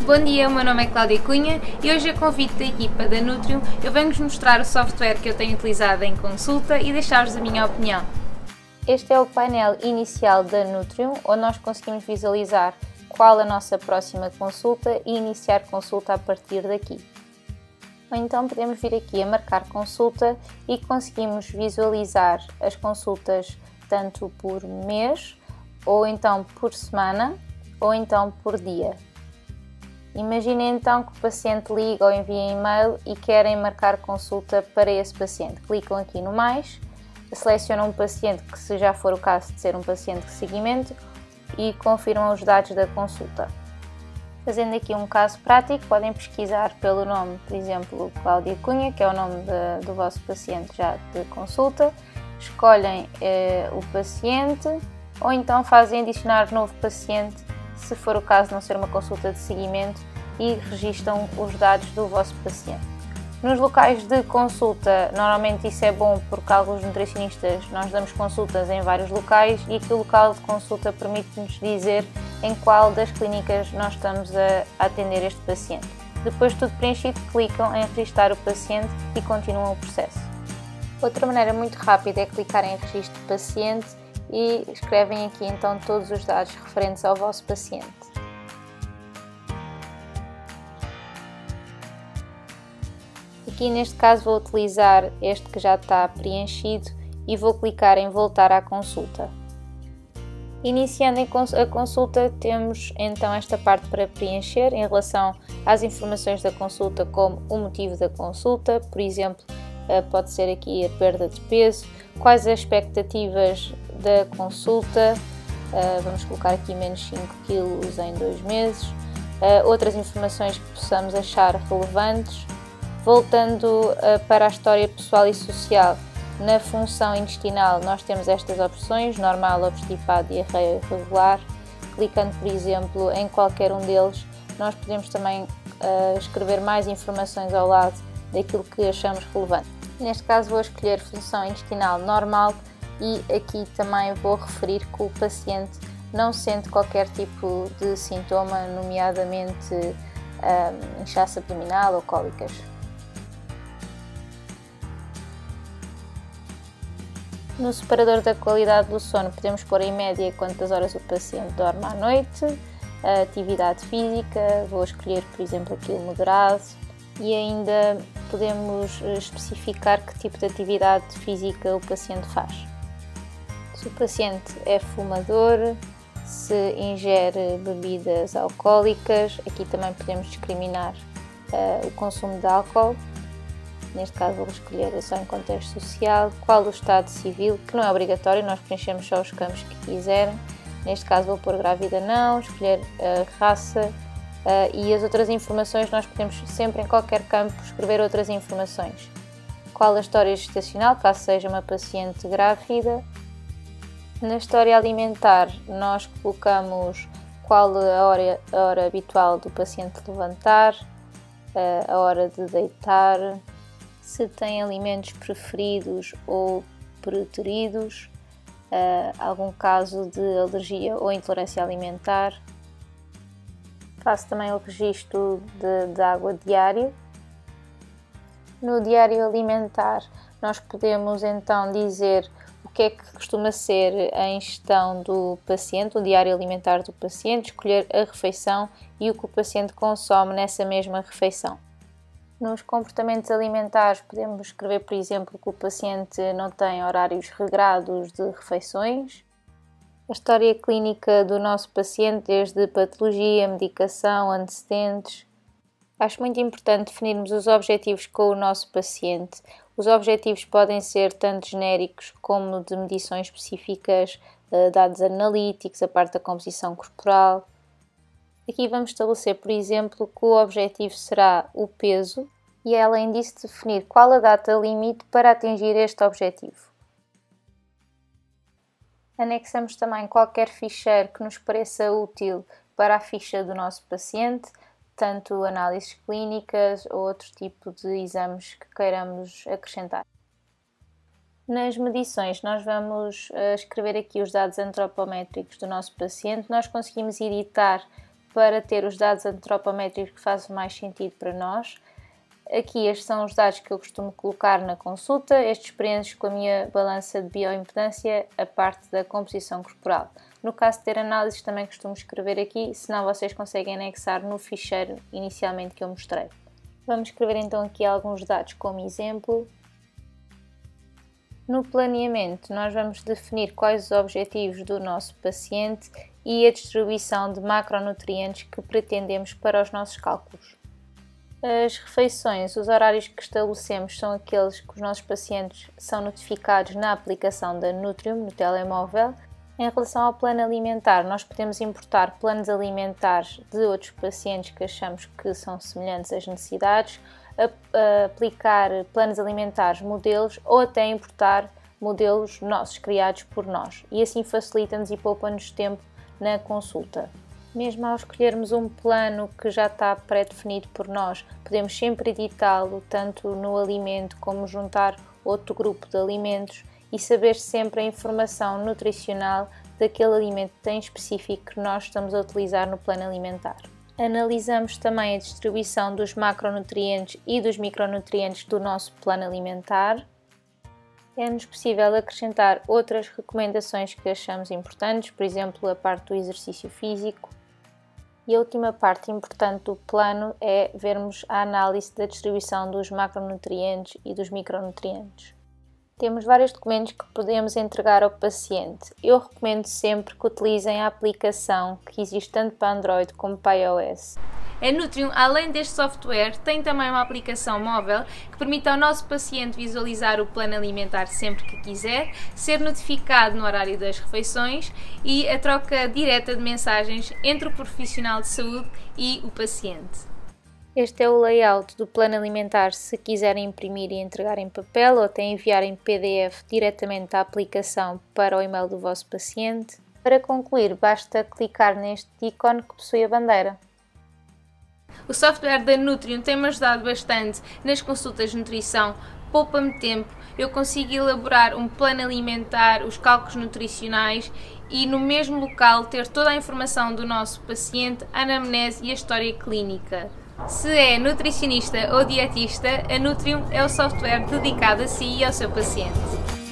Bom dia, o meu nome é Cláudia Cunha e hoje, a convite da equipa da Nutrium, eu venho-vos mostrar o software que eu tenho utilizado em consulta e deixar-vos a minha opinião. Este é o painel inicial da Nutrium, onde nós conseguimos visualizar qual a nossa próxima consulta e iniciar consulta a partir daqui. Ou então podemos vir aqui a marcar consulta e conseguimos visualizar as consultas tanto por mês, ou então por semana, ou então por dia. Imaginem então que o paciente liga ou envia e-mail e querem marcar consulta para esse paciente. Clicam aqui no mais, selecionam um paciente que, se já for o caso de ser um paciente de seguimento, e confirmam os dados da consulta. Fazendo aqui um caso prático, podem pesquisar pelo nome, por exemplo, Cláudia Cunha, que é o nome do vosso paciente já de consulta, escolhem o paciente ou então fazem adicionar novo paciente, se for o caso de não ser uma consulta de seguimento, e registam os dados do vosso paciente. Nos locais de consulta, normalmente isso é bom porque alguns nutricionistas, nós damos consultas em vários locais e aqui o local de consulta permite-nos dizer em qual das clínicas nós estamos a atender este paciente. Depois de tudo preenchido, clicam em registar o paciente e continuam o processo. Outra maneira muito rápida é clicar em registro de paciente e escrevem aqui então todos os dados referentes ao vosso paciente. Aqui neste caso vou utilizar este que já está preenchido e vou clicar em voltar à consulta. Iniciando a consulta, temos então esta parte para preencher em relação às informações da consulta, como o motivo da consulta, por exemplo, pode ser aqui a perda de peso, quais as expectativas da consulta, vamos colocar aqui menos 5 kg em 2 meses, outras informações que possamos achar relevantes. Voltando para a história pessoal e social, na função intestinal nós temos estas opções, normal, obstipado, diarreia irregular. Clicando, por exemplo, em qualquer um deles, nós podemos também escrever mais informações ao lado daquilo que achamos relevante. Neste caso vou escolher função intestinal normal e aqui também vou referir que o paciente não sente qualquer tipo de sintoma, nomeadamente inchaço abdominal ou cólicas. No separador da qualidade do sono podemos pôr em média quantas horas o paciente dorme à noite, a atividade física, vou escolher por exemplo aqui o moderado, e ainda podemos especificar que tipo de atividade física o paciente faz. Se o paciente é fumador, se ingere bebidas alcoólicas, aqui também podemos discriminar o consumo de álcool. Neste caso vou escolher só em contexto social, qual o estado civil, que não é obrigatório, nós preenchemos só os campos que quiserem. Neste caso vou pôr grávida não, escolher a raça e as outras informações nós podemos sempre em qualquer campo escrever outras informações. Qual a história gestacional, caso seja uma paciente grávida. Na história alimentar nós colocamos qual a hora habitual do paciente levantar, a hora de deitar, se tem alimentos preferidos ou preteridos, algum caso de alergia ou intolerância alimentar. Faço também o registro de água diário. No diário alimentar nós podemos então dizer o que é que costuma ser a ingestão do paciente, o diário alimentar do paciente, escolher a refeição e o que o paciente consome nessa mesma refeição. Nos comportamentos alimentares podemos escrever, por exemplo, que o paciente não tem horários regrados de refeições. A história clínica do nosso paciente, desde patologia, medicação, antecedentes. Acho muito importante definirmos os objetivos com o nosso paciente. Os objetivos podem ser tanto genéricos como de medições específicas, dados analíticos, a parte da composição corporal. Aqui vamos estabelecer, por exemplo, que o objetivo será o peso e, além disso, definir qual a data limite para atingir este objetivo. Anexamos também qualquer ficheiro que nos pareça útil para a ficha do nosso paciente, tanto análises clínicas ou outro tipo de exames que queiramos acrescentar. Nas medições, nós vamos escrever aqui os dados antropométricos do nosso paciente. Nós conseguimos editar para ter os dados antropométricos que fazem mais sentido para nós. Aqui estes são os dados que eu costumo colocar na consulta, estes preencho com a minha balança de bioimpedância, a parte da composição corporal. No caso de ter análises também costumo escrever aqui, senão vocês conseguem anexar no ficheiro inicialmente que eu mostrei. Vamos escrever então aqui alguns dados como exemplo. No planeamento nós vamos definir quais os objetivos do nosso paciente e a distribuição de macronutrientes que pretendemos para os nossos cálculos. As refeições, os horários que estabelecemos são aqueles que os nossos pacientes são notificados na aplicação da Nutrium no telemóvel. Em relação ao plano alimentar, nós podemos importar planos alimentares de outros pacientes que achamos que são semelhantes às necessidades, aplicar planos alimentares modelos ou até importar modelos nossos, criados por nós. E assim facilita-nos e poupa-nos tempo na consulta. Mesmo ao escolhermos um plano que já está pré-definido por nós, podemos sempre editá-lo, tanto no alimento como juntar outro grupo de alimentos e saber sempre a informação nutricional daquele alimento em específico que nós estamos a utilizar no plano alimentar. Analisamos também a distribuição dos macronutrientes e dos micronutrientes do nosso plano alimentar. É-nos possível acrescentar outras recomendações que achamos importantes, por exemplo, a parte do exercício físico. E a última parte importante do plano é vermos a análise da distribuição dos macronutrientes e dos micronutrientes. Temos vários documentos que podemos entregar ao paciente. Eu recomendo sempre que utilizem a aplicação que existe tanto para Android como para iOS. A Nutrium, além deste software, tem também uma aplicação móvel que permite ao nosso paciente visualizar o plano alimentar sempre que quiser, ser notificado no horário das refeições e a troca direta de mensagens entre o profissional de saúde e o paciente. Este é o layout do plano alimentar se quiserem imprimir e entregar em papel ou até enviar em PDF diretamente da aplicação para o e-mail do vosso paciente. Para concluir, basta clicar neste ícone que possui a bandeira. O software da Nutrium tem-me ajudado bastante nas consultas de nutrição, poupa-me tempo, eu consigo elaborar um plano alimentar, os cálculos nutricionais e no mesmo local ter toda a informação do nosso paciente, a anamnese e a história clínica. Se é nutricionista ou dietista, a Nutrium é o software dedicado a si e ao seu paciente.